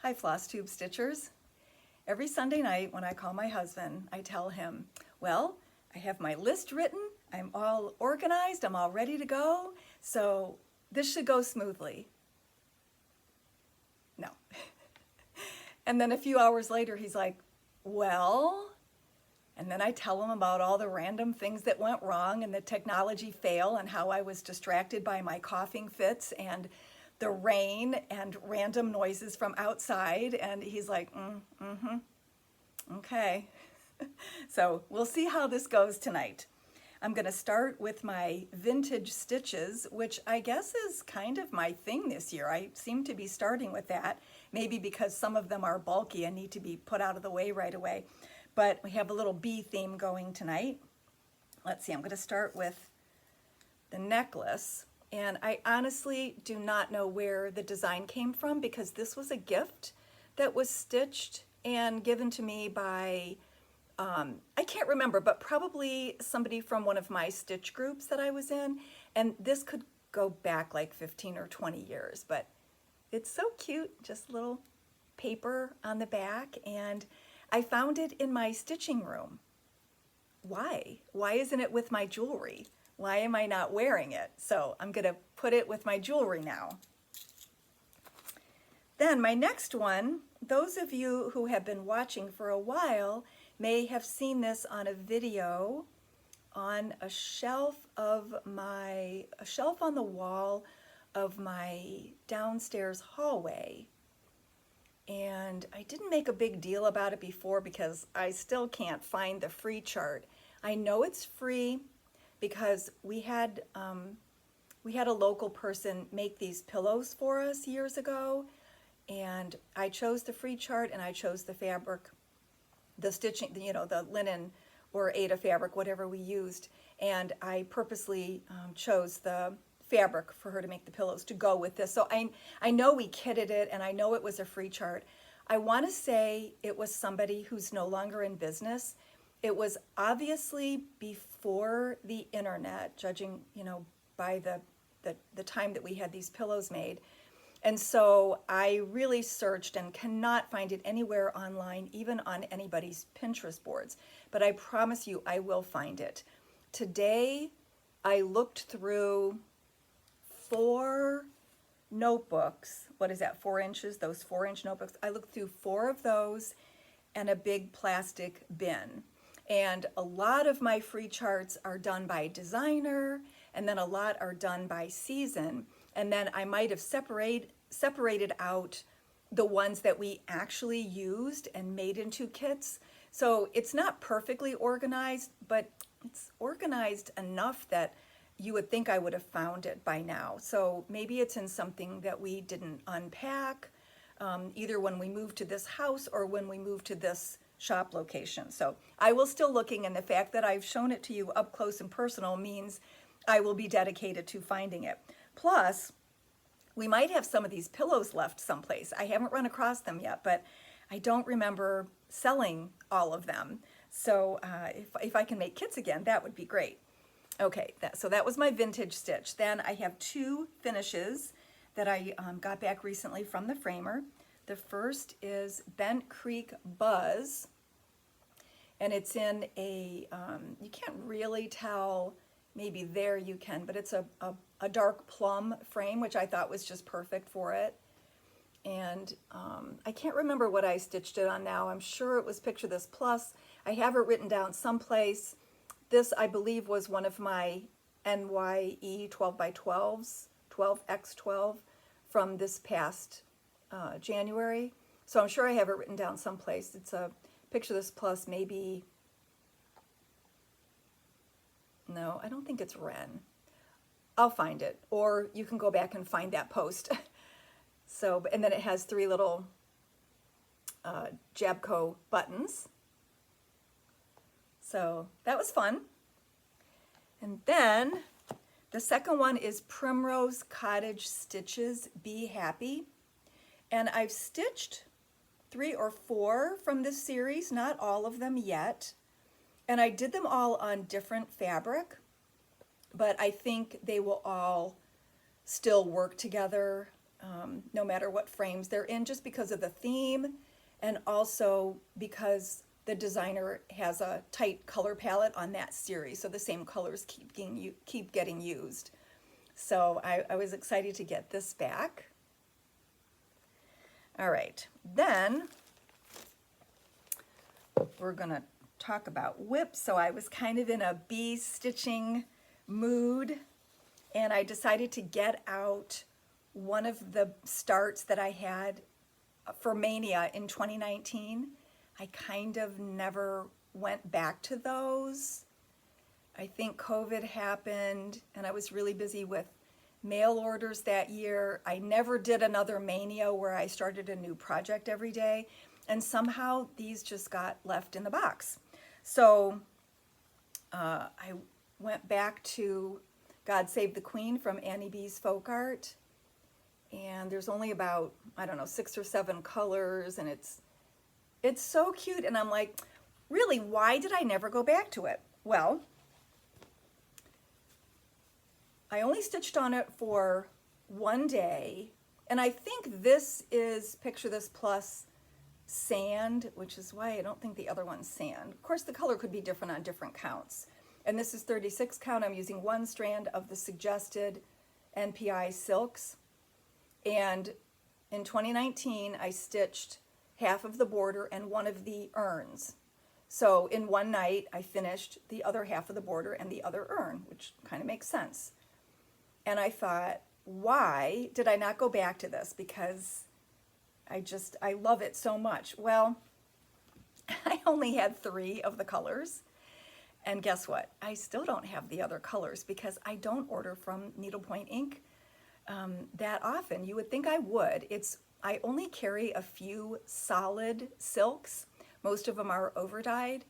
Hi, FlossTube Stitchers. Every Sunday night when I call my husband, I tell him, well, I have my list written, I'm all organized, I'm all ready to go, so this should go smoothly. No. And then a few hours later, he's like, well, and then I tell him about all the random things that went wrong and the technology fail and how I was distracted by my coughing fits and the rain and random noises from outside. And he's like, okay. So we'll see how this goes tonight. I'm going to start with my vintage stitches, which I guess is kind of my thing this year. I seem to be starting with that, maybe because some of them are bulky and need to be put out of the way right away. But we have a little bee theme going tonight. Let's see, I'm going to start with the necklace. And I honestly do not know where the design came from because this was a gift that was stitched and given to me by, I can't remember, but probably somebody from one of my stitch groups that I was in. And this could go back like 15 or 20 years, but it's so cute, just a little paper on the back. And I found it in my stitching room. Why? Why isn't it with my jewelry? Why am I not wearing it? So I'm going to put it with my jewelry now. Then my next one, those of you who have been watching for a while may have seen this on a video on a shelf on the wall of my downstairs hallway. And I didn't make a big deal about it before because I still can't find the free chart. I know it's free because we had a local person make these pillows for us years ago, and I chose the free chart and I chose the fabric, the stitching, the linen or Aida fabric, whatever we used, and I purposely chose the fabric for her to make the pillows to go with this. So I know we kitted it and I know it was a free chart. I want to say it was somebody who's no longer in business. It was obviously before the internet, judging, by the time that we had these pillows made. And so I really searched and cannot find it anywhere online, even on anybody's Pinterest boards. But I promise you I will find it. Today I looked through 4 notebooks. What is that, 4 inches? Those 4-inch notebooks. I looked through 4 of those and a big plastic bin. And a lot of my free charts are done by designer, and then a lot are done by season. And then I might have separated out the ones that we actually used and made into kits. So it's not perfectly organized, but it's organized enough that you would think I would have found it by now. So maybe it's in something that we didn't unpack, either when we moved to this house or when we moved to this shop location. So I will still looking, and the fact that I've shown it to you up close and personal means I will be dedicated to finding it. Plus, we might have some of these pillows left someplace. I haven't run across them yet, but I don't remember selling all of them. So if I can make kits again, that would be great. Okay, so that was my vintage stitch. Then I have 2 finishes that I got back recently from the framer. The first is Bent Creek Buzz, and it's in a, you can't really tell, maybe there you can, but it's a dark plum frame, which I thought was just perfect for it. And I can't remember what I stitched it on now. I'm sure it was Picture This Plus. I have it written down someplace. This, I believe, was one of my NYE 12x12s, 12x12 from this past January. So I'm sure I have it written down someplace. It's a Picture This Plus, maybe, no, I don't think it's Ren. I'll find it, or you can go back and find that post. So, and then it has 3 little Jabco buttons. So that was fun. And then the second one is Primrose Cottage Stitches Be Happy. And I've stitched 3 or 4 from this series, not all of them yet. And I did them all on different fabric, but I think they will all still work together no matter what frames they're in, just because of the theme, and also because the designer has a tight color palette on that series, so the same colors keep getting used. So I was excited to get this back. All right, then we're gonna talk about whips. So I was kind of in a bee stitching mood, and I decided to get out one of the starts that I had for Mania in 2019. I kind of never went back to those. I think COVID happened and I was really busy with mail orders that year. I never did another Mania where I started a new project every day, and somehow these just got left in the box. So I went back to God Save the Queen from Annie B's Folk Art, and there's only about, I don't know, 6 or 7 colors, and it's so cute. And I'm like, really, why did I never go back to it? Well, I only stitched on it for one day, and I think this is Picture This Plus sand, which is why I don't think the other one's sand. Of course, the color could be different on different counts. And this is 36 count. I'm using 1 strand of the suggested NPI silks. And in 2019, I stitched half of the border and one of the urns. So in one night, I finished the other half of the border and the other urn, which kind of makes sense. And I thought, why did I not go back to this? Because I love it so much. Well, I only had 3 of the colors. And guess what? I still don't have the other colors because I don't order from Needlepoint Ink that often. You would think I would. I only carry a few solid silks. Most of them are overdyed.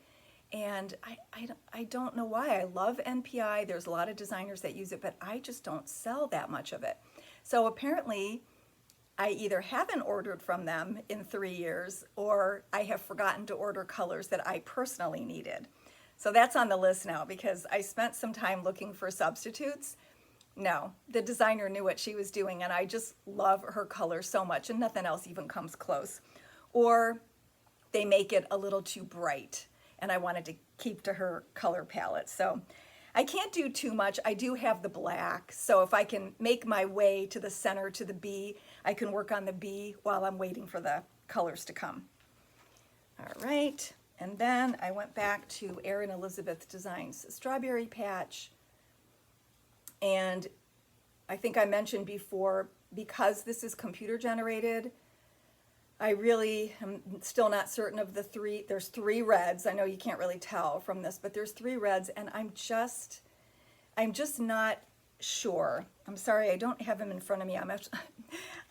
And I don't know why. I love NPI. There's a lot of designers that use it, but I just don't sell that much of it. So apparently, I either haven't ordered from them in 3 years, or I have forgotten to order colors that I personally needed. So that's on the list now because I spent some time looking for substitutes. No, the designer knew what she was doing, and I just love her color so much, and nothing else even comes close. Or they make it a little too bright, and I wanted to keep to her color palette. So I can't do too much. I do have the black, so if I can make my way to the center to the bee, I can work on the bee while I'm waiting for the colors to come. All right, and then I went back to Erin Elizabeth Designs Strawberry Patch, and I think I mentioned before, because this is computer generated, I really am still not certain of the 3. There's 3 reds. I know you can't really tell from this, but there's 3 reds, and I'm just not sure. I'm sorry, I don't have them in front of me.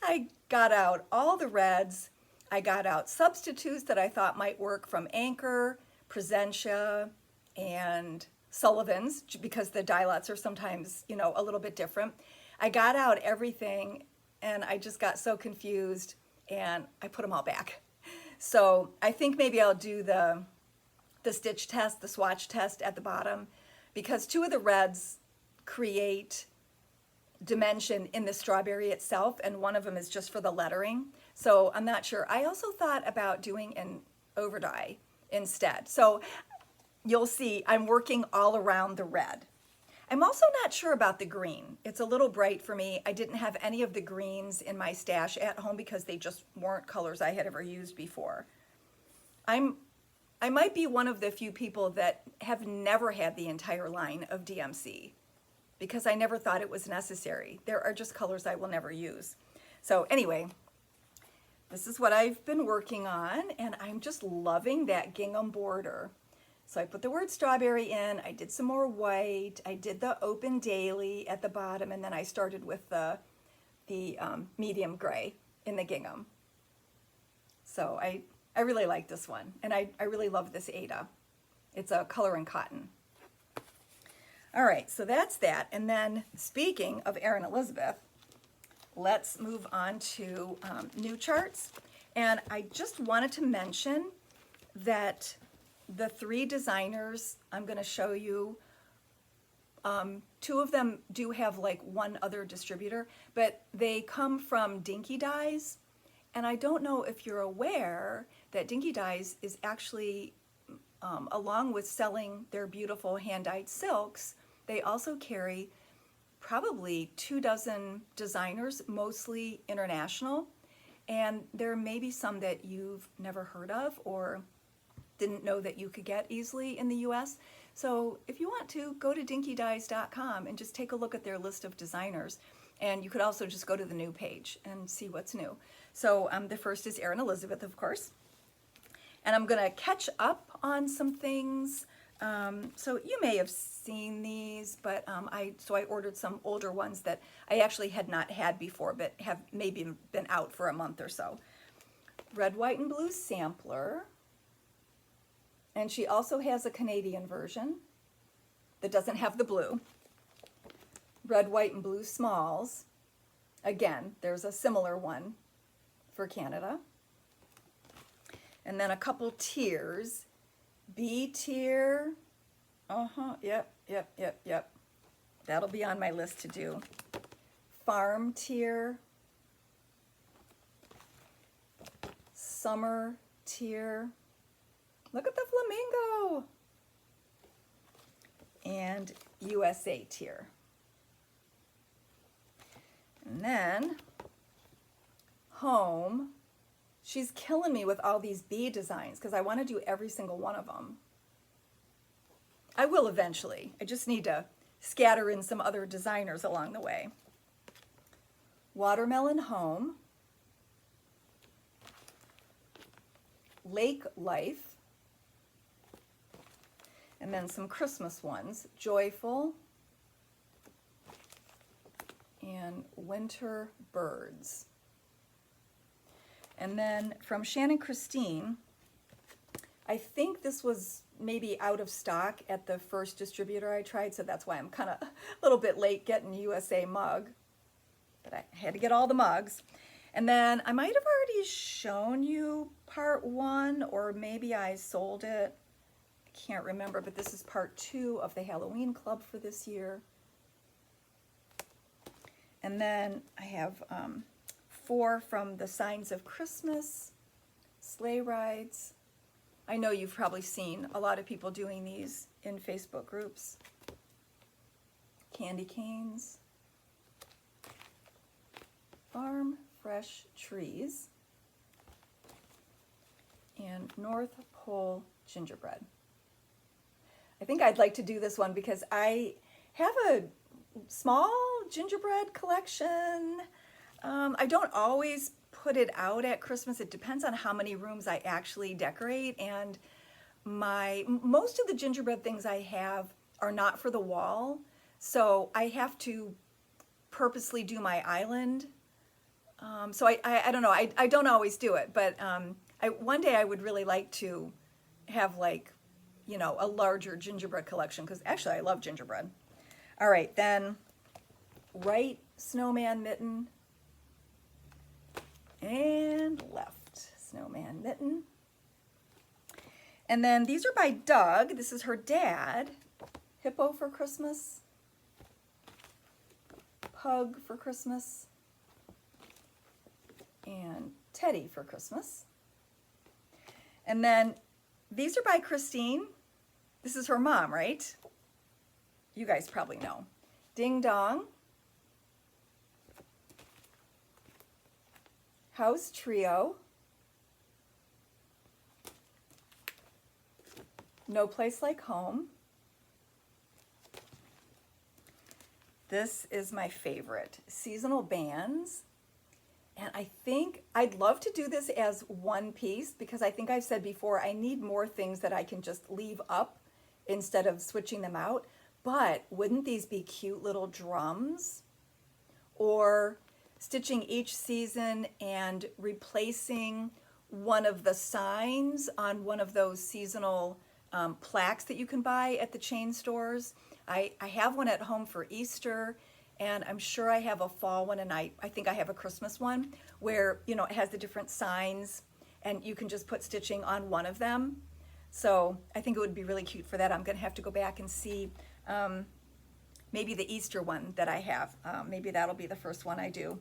I got out all the reds. I got out substitutes that I thought might work from Anchor, Presentia, and Sullivan's, because the dye lots are sometimes, a little bit different. I got out everything, and I just got so confused, and I put them all back. So I think maybe I'll do the stitch test, the swatch test at the bottom, because 2 of the reds create dimension in the strawberry itself, and one of them is just for the lettering. So I'm not sure. I also thought about doing an overdye instead. So you'll see I'm working all around the red. I'm also not sure about the green. It's a little bright for me. I didn't have any of the greens in my stash at home because they just weren't colors I had ever used before. I might be one of the few people that have never had the entire line of DMC because I never thought it was necessary. There are just colors I will never use. So anyway, this is what I've been working on, and I'm just loving that gingham border. So I put the word strawberry in, I did some more white, I did the open daily at the bottom, and then I started with the medium gray in the gingham. So I really like this one, and I really love this Ada. It's a color and cotton. All right, so that's that. And then speaking of Erin Elizabeth, let's move on to new charts. And I just wanted to mention that the 3 designers I'm going to show you Two of them do have like one other distributor, but they come from Dinky Dyes. And I don't know if you're aware that Dinky Dyes is actually, along with selling their beautiful hand-dyed silks, they also carry probably 24 designers, mostly international. And there may be some that you've never heard of or didn't know that you could get easily in the US. So if you want to, go to dinkydyes.com and just take a look at their list of designers. And you could also just go to the new page and see what's new. So the first is Erin Elizabeth, of course. And I'm gonna catch up on some things. So you may have seen these, but I ordered some older ones that I actually had not had before, but have maybe been out for a month or so. Red, White, and Blue sampler. And she also has a Canadian version that doesn't have the blue. Red, White, and Blue smalls. Again, there's a similar one for Canada. And then a couple tiers. B tier. Yep. That'll be on my list to do. Farm tier. Summer tier. Look at the flamingo. And USA tier. And then home. She's killing me with all these bee designs because I want to do every single one of them. I will eventually. I just need to scatter in some other designers along the way. Watermelon Home. Lake Life. And then some Christmas ones. Joyful. And Winter Birds. And then from Shannon Christine, I think this was maybe out of stock at the first distributor I tried, so that's why I'm kind of a little bit late getting USA mug. But I had to get all the mugs. And then I might have already shown you part 1, or maybe I sold it. I can't remember, but this is part 2 of the Halloween Club for this year. And then I have 4 from the Signs of Christmas, sleigh rides. I know you've probably seen a lot of people doing these in Facebook groups. Candy canes. Farm Fresh Trees. And North Pole Gingerbread. I think I'd like to do this one because I have a small gingerbread collection. I don't always put it out at Christmas. It depends on how many rooms I actually decorate, and most of the gingerbread things I have are not for the wall, so I have to purposely do my island. So I don't know, I don't always do it, but one day I would really like to have, like, you know, a larger gingerbread collection, because actually I love gingerbread. All right, then right snowman mitten and left snowman mitten. And then these are by Doug. This is her dad. Hippo for Christmas. Pug for Christmas. And Teddy for Christmas. And then these are by Christine. This is her mom, right? You guys probably know. Ding Dong. House Trio. No Place Like Home. This is my favorite. Seasonal Bands. And I think I'd love to do this as one piece, because I think I've said before, I need more things that I can just leave up instead of switching them out. But wouldn't these be cute little drums? Or stitching each season and replacing one of the signs on one of those seasonal plaques that you can buy at the chain stores. I have one at home for Easter, and I'm sure I have a fall one, and I think I have a Christmas one where, you know, it has the different signs and you can just put stitching on one of them. So I think it would be really cute for that. I'm gonna have to go back and see maybe the Easter one that I have. Maybe that'll be the first one I do.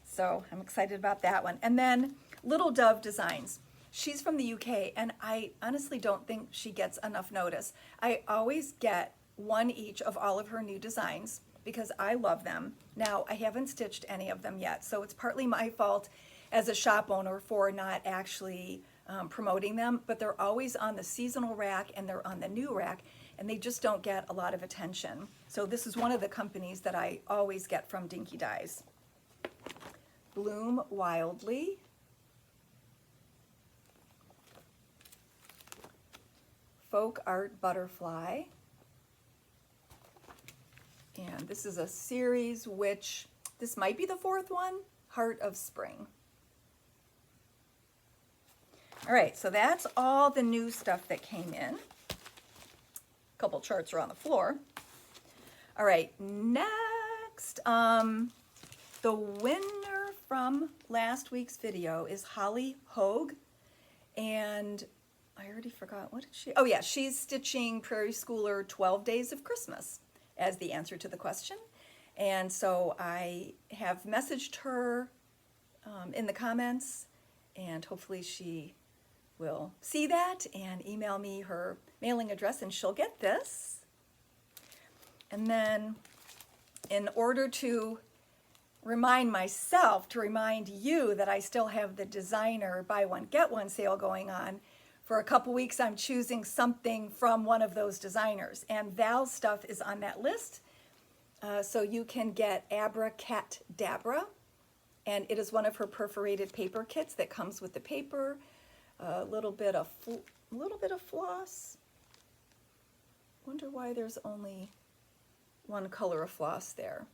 So I'm excited about that one. And then Little Dove Designs. She's from the UK, and I honestly don't think she gets enough notice. I always get one each of all of her new designs because I love them. Now, I haven't stitched any of them yet, so it's partly my fault as a shop owner for not actually promoting them, but they're always on the seasonal rack and they're on the new rack, and they just don't get a lot of attention. So this is one of the companies that I always get from Dinky Dyes. Bloom Wildly. Folk Art Butterfly. And this is a series which, this might be the fourth one, Heart of Spring. All right, so that's all the new stuff that came in. A couple charts are on the floor. All right, next, the winner from last week's video is Holly Hogue, and I already forgot, what did she, oh yeah, she's stitching Prairie Schooler 12 Days of Christmas as the answer to the question. And so I have messaged her in the comments, and hopefully she will see that and email me her mailing address and she'll get this. And then in order to remind myself, to remind you that I still have the designer buy one get one sale going on, for a couple weeks I'm choosing something from one of those designers, and Val's stuff is on that list. So you can get Abracadabra, and it is one of her perforated paper kits that comes with the paper, a little bit of floss. Wonder why there's only one color of floss there.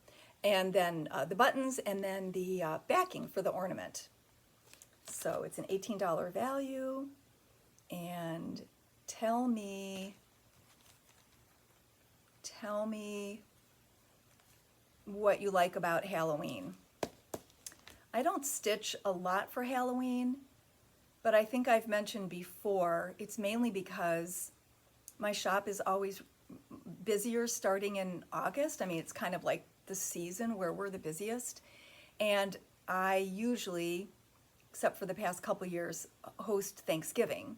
And then the buttons, and then the backing for the ornament. So it's an $18 value. And tell me what you like about Halloween. I don't stitch a lot for Halloween, but I think I've mentioned before, it's mainly because my shop is always busier starting in August. I mean, it's kind of like the season where we're the busiest. And I usually, except for the past couple years, host Thanksgiving.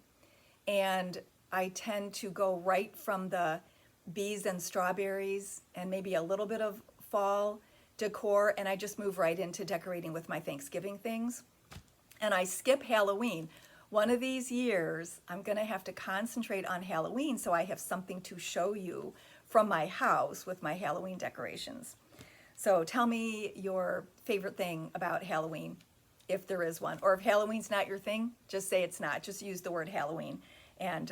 And I tend to go right from the bees and strawberries and maybe a little bit of fall decor, and I just move right into decorating with my Thanksgiving things. And I skip Halloween. One of these years, I'm gonna have to concentrate on Halloween so I have something to show you from my house with my Halloween decorations. So tell me your favorite thing about Halloween, if there is one. Or if Halloween's not your thing, just say it's not. Just use the word Halloween, and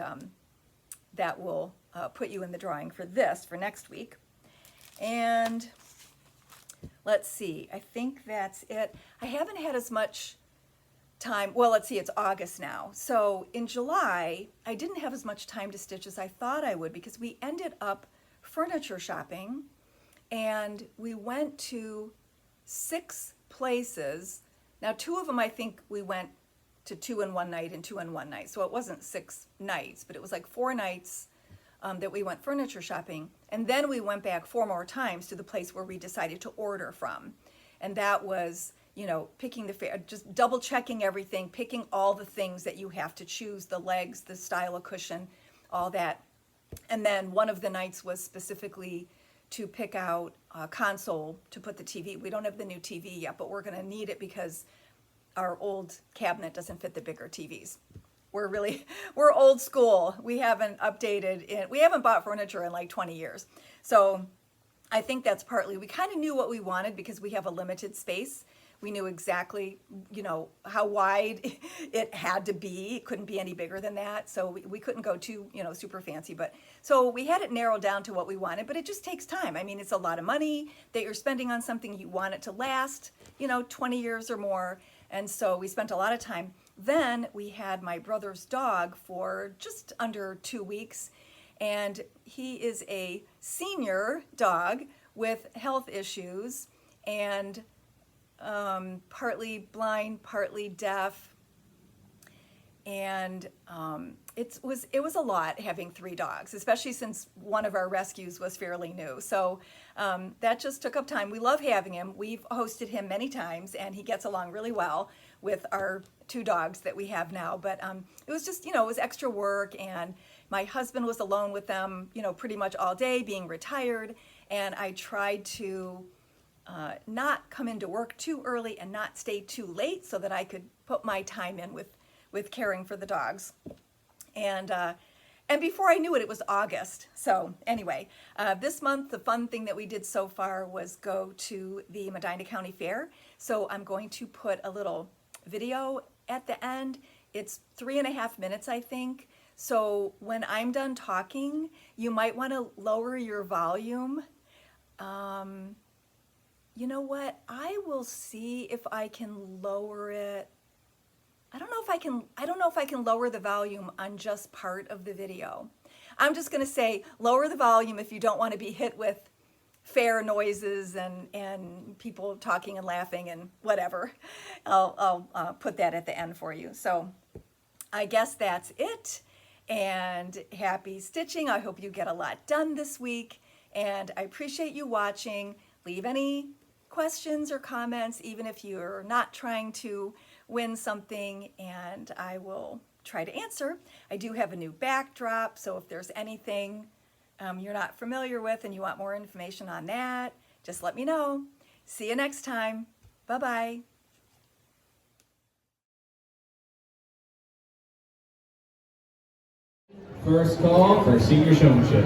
that will put you in the drawing for this for next week. And let's see, I think that's it. I haven't had as much time, well, let's see, it's August now. So in July, I didn't have as much time to stitch as I thought I would, because we ended up furniture shopping, and we went to 6 places. Now, 2 of them, I think we went to 2 in one night and 2 in one night. So it wasn't 6 nights, but it was like 4 nights that we went furniture shopping. And then we went back 4 more times to the place where we decided to order from. And that was, you know, picking just double checking everything, picking all the things that you have to choose, the legs, the style of cushion, all that. And then one of the nights was specifically to pick out a console to put the TV. We don't have the new TV yet, but we're gonna need it because our old cabinet doesn't fit the bigger TVs. We're old school. We haven't updated, we haven't bought furniture in like 20 years. So I think that's partly, we kind of knew what we wanted because we have a limited space. We knew exactly, you know, how wide it had to be. It couldn't be any bigger than that. So we couldn't go too, you know, super fancy. But so we had it narrowed down to what we wanted, but it just takes time. I mean, it's a lot of money that you're spending on something. You want it to last, you know, 20 years or more. And so we spent a lot of time. Then we had my brother's dog for just under 2 weeks. And he is a senior dog with health issues and partly blind, partly deaf. And it was a lot having 3 dogs, especially since one of our rescues was fairly new. So that just took up time. We love having him. We've hosted him many times, and he gets along really well with our 2 dogs that we have now. But it was just, it was extra work, and my husband was alone with them, pretty much all day, being retired. And I tried to not come into work too early and not stay too late so that I could put my time in with caring for the dogs. And before I knew it, it was August. So anyway, this month, the fun thing that we did so far was go to the Medina County Fair. So I'm going to put a little video at the end. It's 3.5 minutes, I think. So when I'm done talking, you might want to lower your volume. You know what? I will see if I can lower it. I don't know if I can lower the volume on just part of the video. I'm just going to say lower the volume if you don't want to be hit with fair noises and people talking and laughing and whatever. I'll put that at the end for you. So I guess that's it. And happy stitching. I hope you get a lot done this week. And I appreciate you watching. Leave any questions or comments, even if you're not trying to win something, and I will try to answer. I do have a new backdrop, so if there's anything you're not familiar with and you want more information on that, just let me know. See you next time. Bye-bye. First call for senior showmanship.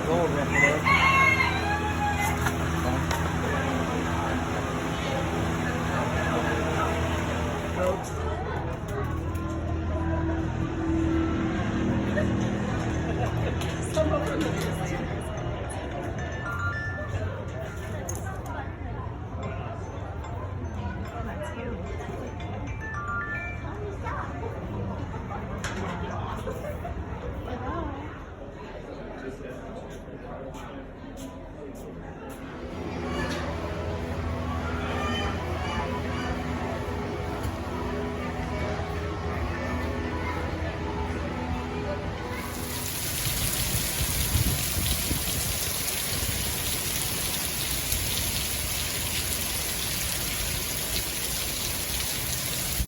Go, Rick.